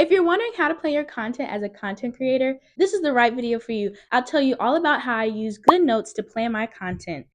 If you're wondering how to plan your content as a content creator, this is the right video for you. I'll tell you all about how I use Goodnotes to plan my content.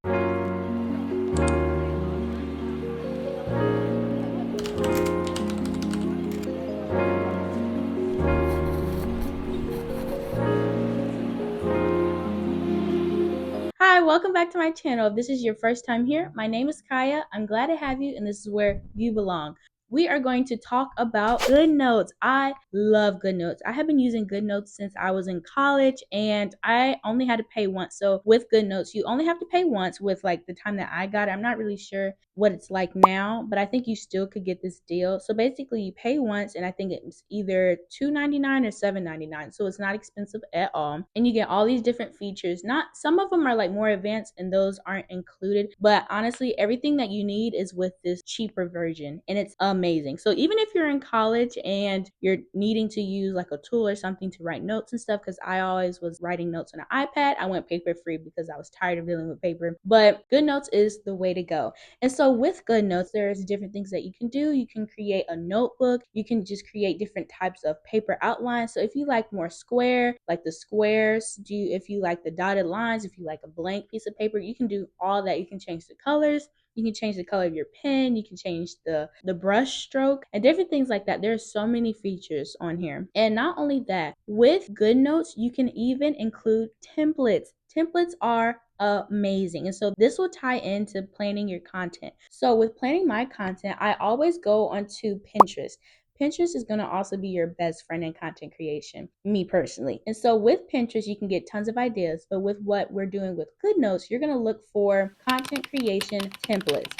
Hi, welcome back to my channel. If this is your first time here, my name is Kaiya. I'm glad to have you, and this is where you belong. We are going to talk about Goodnotes. I love Goodnotes. I have been using Goodnotes since I was in college, and I only had to pay once. So with Goodnotes, you only have to pay once with like the time that I got it. I'm not really sure what it's like now, but I think you still could get this deal. So basically you pay once, and I think it's either $2.99 or $7.99. So it's not expensive at all. And you get all these different features. Not some of them are like more advanced and those aren't included, but honestly, everything that you need is with this cheaper version, and it's amazing. So even if you're in college and you're needing to use like a tool or something to write notes and stuff, because I always was writing notes on an iPad, I went paper free because I was tired of dealing with paper. But Goodnotes is the way to go. And so with Goodnotes, there's different things that you can do. You can create a notebook. You can just create different types of paper outlines. So if you like more square, like the squares, if you like the dotted lines, if you like a blank piece of paper, you can do all that. You can change the colors. You can change the color of your pen. You can change the brush stroke and different things like that. There's so many features on here. And not only that, with Goodnotes, you can even include templates. Templates are amazing. And so this will tie into planning your content. So with planning my content, I always go onto Pinterest. Pinterest is going to also be your best friend in content creation, me personally. And so with Pinterest, you can get tons of ideas. But with what we're doing with Goodnotes, you're going to look for content creation templates.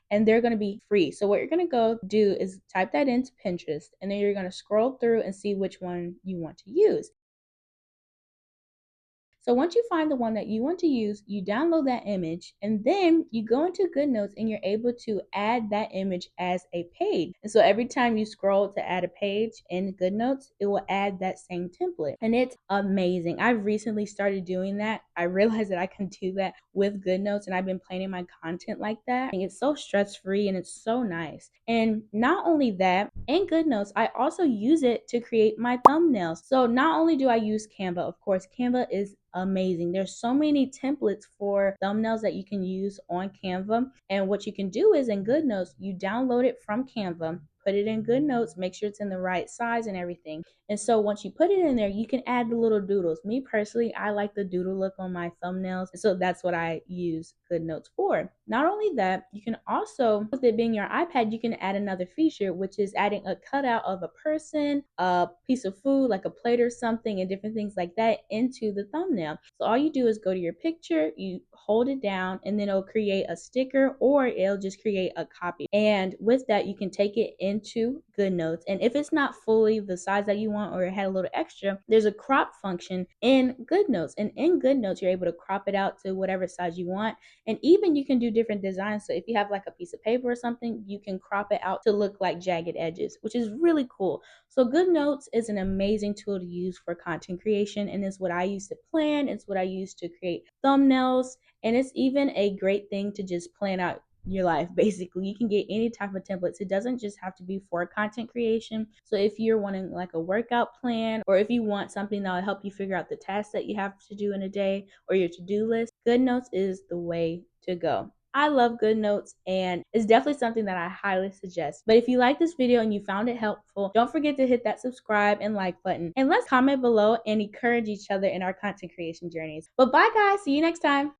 And they're going to be free. So what you're going to go do is type that into Pinterest, and then you're going to scroll through and see which one you want to use. So once you find the one that you want to use, you download that image, and then you go into Goodnotes and you're able to add that image as a page. And so every time you scroll to add a page in Goodnotes, it will add that same template. And it's amazing. I've recently started doing that. I realized that I can do that with Goodnotes, and I've been planning my content like that. And it's so stress-free and it's so nice. And not only that, in Goodnotes, I also use it to create my thumbnails. So not only do I use Canva, of course, Canva is amazing. There's so many templates for thumbnails that you can use on Canva. And what you can do is in Goodnotes, you download it from Canva, put it in Goodnotes, make sure it's in the right size and everything. And so once you put it in there, you can add the little doodles. Me personally, I like the doodle look on my thumbnails. So that's what I use Goodnotes for. Not only that, you can also, with it being your iPad, you can add another feature, which is adding a cutout of a person, a piece of food, like a plate or something, and different things like that into the thumbnail. So all you do is go to your picture, you hold it down, and then it'll create a sticker or it'll just create a copy. And with that, you can take it into Goodnotes. And if it's not fully the size that you want or it had a little extra, there's a crop function in Goodnotes. And in Goodnotes, you're able to crop it out to whatever size you want. And even you can do different designs. So if you have like a piece of paper or something, you can crop it out to look like jagged edges, which is really cool. So Goodnotes is an amazing tool to use for content creation, and it's what I use to plan. It's what I use to create thumbnails, and it's even a great thing to just plan out your life. Basically, you can get any type of templates. It doesn't just have to be for content creation. So if you're wanting like a workout plan, or if you want something that will help you figure out the tasks that you have to do in a day or your to-do list, Goodnotes is the way to go. I love Goodnotes, and it's definitely something that I highly suggest. But if you like this video and you found it helpful, don't forget to hit that subscribe and like button. And let's comment below and encourage each other in our content creation journeys. But bye guys, see you next time.